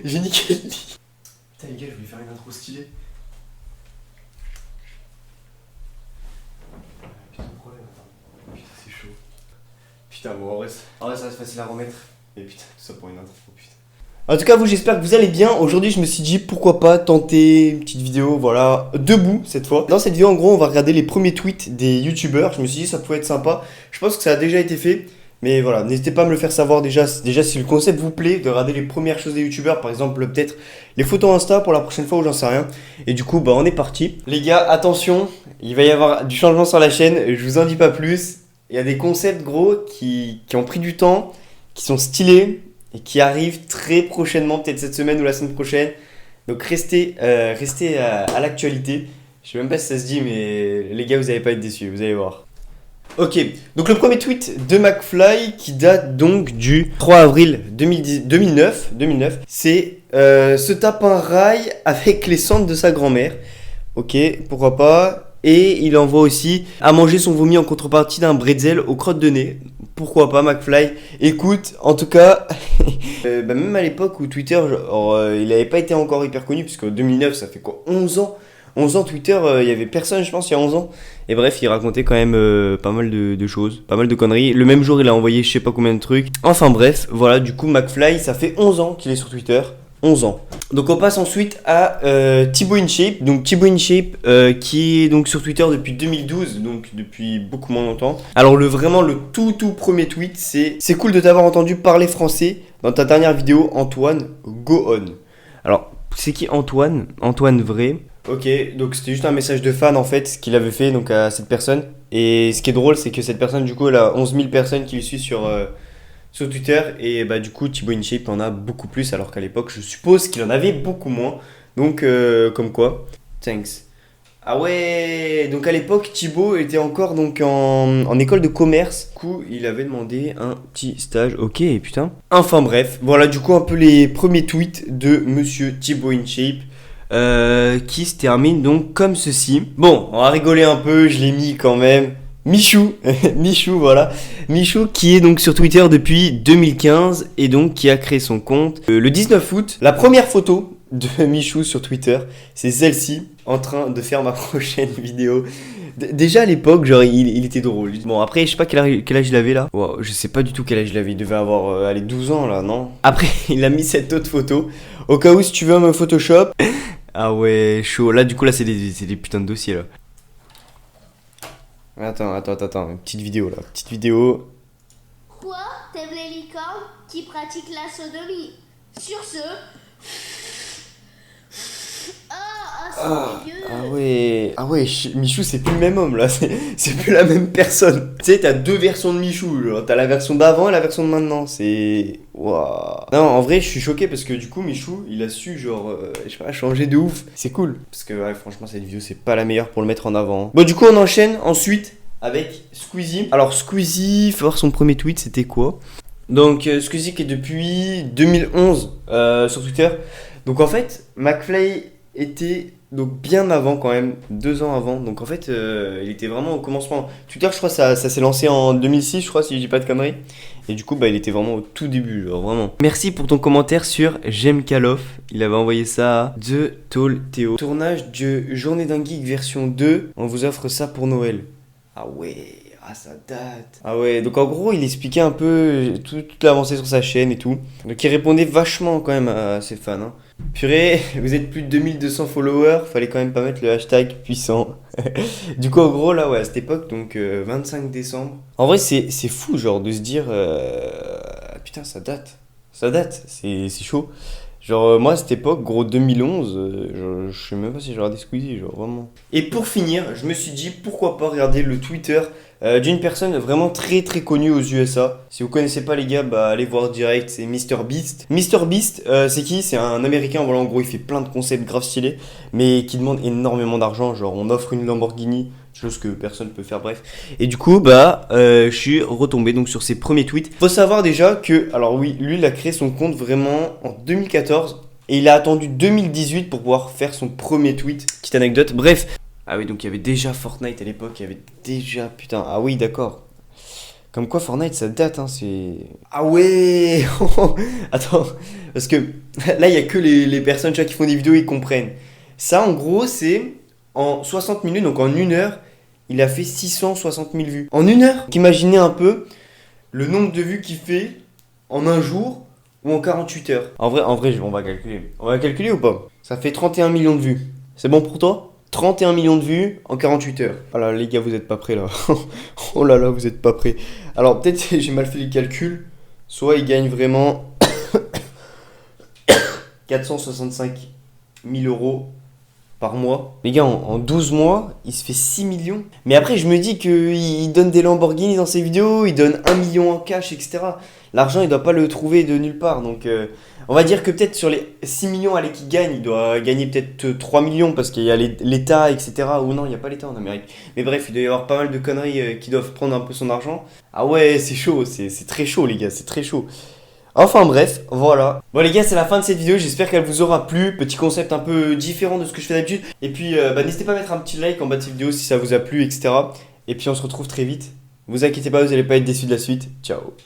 J'ai niqué le lit. Putain les gars, je voulais faire une intro stylée. Putain de problème, attends. Putain c'est chaud. Putain bon en vrai ça va être facile à remettre. Mais putain, tout ça pour une intro, putain. En tout cas, vous, j'espère que vous allez bien. Aujourd'hui, je me suis dit pourquoi pas tenter une petite vidéo, voilà, debout cette fois. Dans cette vidéo, en gros, on va regarder les premiers tweets des youtubeurs. Je me suis dit ça pouvait être sympa. Je pense que ça a déjà été fait. Mais voilà, n'hésitez pas à me le faire savoir déjà si le concept vous plaît, de regarder les premières choses des youtubeurs, par exemple peut-être les photos Insta pour la prochaine fois ou j'en sais rien. Et du coup, bah on est parti. Les gars, attention, il va y avoir du changement sur la chaîne, je vous en dis pas plus. Il y a des concepts gros qui ont pris du temps, qui sont stylés et qui arrivent très prochainement, peut-être cette semaine ou la semaine prochaine. Donc restez à l'actualité. Je sais même pas si ça se dit, mais les gars, vous allez pas être déçus, vous allez voir. Ok, donc le premier tweet de McFly qui date donc du 3 avril 2009, c'est se tape un rail avec les cendres de sa grand-mère. Ok, pourquoi pas. Et il envoie aussi à manger son vomi en contrepartie d'un bretzel aux crottes de nez. Pourquoi pas McFly. Écoute, en tout cas, même à l'époque où Twitter, il n'avait pas été encore hyper connu, puisque 2009 ça fait quoi, 11 ans. 11 ans Twitter, il y avait personne je pense il y a 11 ans. Et bref, il racontait quand même pas mal de choses, pas mal de conneries. Le même jour il a envoyé je sais pas combien de trucs. Enfin bref, voilà, du coup McFly, ça fait 11 ans qu'il est sur Twitter. 11 ans. Donc on passe ensuite à Thibaut InShape. Donc Thibaut InShape qui est donc sur Twitter depuis 2012, donc depuis beaucoup moins longtemps. Alors vraiment le tout premier tweet, c'est cool de t'avoir entendu parler français dans ta dernière vidéo Antoine, go on. Alors c'est qui Antoine? Antoine Vrai. Ok, donc c'était juste un message de fan en fait qu'il avait fait donc à cette personne. Et ce qui est drôle, c'est que cette personne du coup elle a 11 000 personnes qui le suivent sur Twitter. Et bah du coup Thibaut InShape en a beaucoup plus, alors qu'à l'époque je suppose qu'il en avait beaucoup moins. Donc comme quoi, thanks. Ah ouais, donc à l'époque Thibaut était encore donc en école de commerce. Du coup il avait demandé un petit stage. Ok putain. Enfin bref, voilà du coup un peu les premiers tweets de monsieur Thibaut InShape. Qui se termine donc comme ceci. Bon, on va rigoler un peu, je l'ai mis quand même. Michou, Michou, voilà. Michou qui est donc sur Twitter depuis 2015 et donc qui a créé son compte le 19 août. La première photo de Michou sur Twitter, c'est celle-ci, en train de faire ma prochaine vidéo. Déjà à l'époque, genre il était drôle. Bon après, je sais pas quel âge il avait là. Wow, je sais pas du tout quel âge il avait. Il devait avoir allez, 12 ans là, non? Après, il a mis cette autre photo. Au cas où, si tu veux me Photoshop. Ah ouais, chaud. Là, du coup, là, c'est des putains de dossiers, là. Attends. Une petite vidéo, là. Petite vidéo. Quoi? T'aimes les licornes qui pratiquent la sodomie? Sur ce... c'est dégueu. Ah ouais, Michou, c'est plus le même homme, là. C'est plus la même personne. Tu sais, t'as deux versions de Michou, genre. T'as la version d'avant et la version de maintenant. C'est... Waouh. Non, en vrai, je suis choqué parce que du coup, Michou, il a su, genre, je sais pas, changer de ouf. C'est cool. Parce que, ouais, franchement, cette vidéo, c'est pas la meilleure pour le mettre en avant. Bon, du coup, on enchaîne ensuite avec Squeezie. Alors, Squeezie, faut voir son premier tweet, c'était quoi? Donc, Squeezie qui est depuis 2011 sur Twitter. Donc, en fait, McFly était donc bien avant quand même, 2 ans avant. Donc en fait, il était vraiment au commencement. Twitter, je crois, ça s'est lancé en 2006, je crois, si je dis pas de conneries. Et du coup, bah, il était vraiment au tout début, genre vraiment. Merci pour ton commentaire sur J'aime Call of. Il avait envoyé ça à The Tall Théo. Tournage de Journée d'un Geek version 2. On vous offre ça pour Noël. Ah ouais. Ah ça date. Ah ouais, donc en gros il expliquait un peu toute l'avancée sur sa chaîne et tout. Donc il répondait vachement quand même à ses fans. Hein. Purée, vous êtes plus de 2200 followers, fallait quand même pas mettre le hashtag puissant. Du coup en gros là ouais à cette époque, donc 25 décembre. En vrai c'est fou genre de se dire putain ça date, c'est chaud. Genre moi à cette époque, gros 2011, je sais même pas si je regardais Squeezie, genre vraiment. Et pour finir, je me suis dit pourquoi pas regarder le Twitter d'une personne vraiment très connue aux USA. Si vous connaissez pas les gars, bah allez voir direct, c'est MrBeast. MrBeast, c'est qui? C'est un américain, voilà en gros il fait plein de concepts grave stylés, mais qui demande énormément d'argent, genre on offre une Lamborghini, chose que personne peut faire, bref. Et du coup, bah, je suis retombé donc sur ses premiers tweets. Faut savoir déjà que, alors oui, lui, il a créé son compte vraiment en 2014 et il a attendu 2018 pour pouvoir faire son premier tweet. Petite anecdote, bref. Ah oui, donc il y avait déjà Fortnite à l'époque, il y avait déjà, putain, ah oui, d'accord. Comme quoi Fortnite ça date, hein, c'est... Ah ouais. Attends, parce que là il y a que les personnes tu vois, qui font des vidéos, ils comprennent. Ça en gros c'est en 60 minutes, donc en une heure, il a fait 660 000 vues. En une heure. Donc imaginez un peu le nombre de vues qu'il fait en un jour ou en 48 heures. En vrai, on va calculer. On va calculer ou pas? Ça fait 31 millions de vues. C'est bon pour toi? 31 millions de vues en 48 heures. Oh là, les gars, vous êtes pas prêts là. Oh là là, vous êtes pas prêts. Alors, peut-être que j'ai mal fait les calculs. Soit il gagne vraiment 465 000 euros par mois. Les gars, en 12 mois, il se fait 6 millions. Mais après, je me dis qu'il donne des Lamborghini dans ses vidéos, il donne 1 million en cash, etc. L'argent, il doit pas le trouver de nulle part. Donc, on va dire que peut-être sur les 6 millions allez, qu'il gagne, il doit gagner peut-être 3 millions parce qu'il y a l'État, etc. Ou non, il n'y a pas l'État en Amérique. Mais bref, il doit y avoir pas mal de conneries qui doivent prendre un peu son argent. Ah ouais, c'est chaud, c'est très chaud, les gars, c'est très chaud. Enfin bref, voilà. Bon les gars, c'est la fin de cette vidéo, j'espère qu'elle vous aura plu. Petit concept un peu différent de ce que je fais d'habitude. Et puis n'hésitez pas à mettre un petit like en bas de cette vidéo si ça vous a plu, etc. Et puis on se retrouve très vite. Vous inquiétez pas, vous n'allez pas être déçus de la suite. Ciao.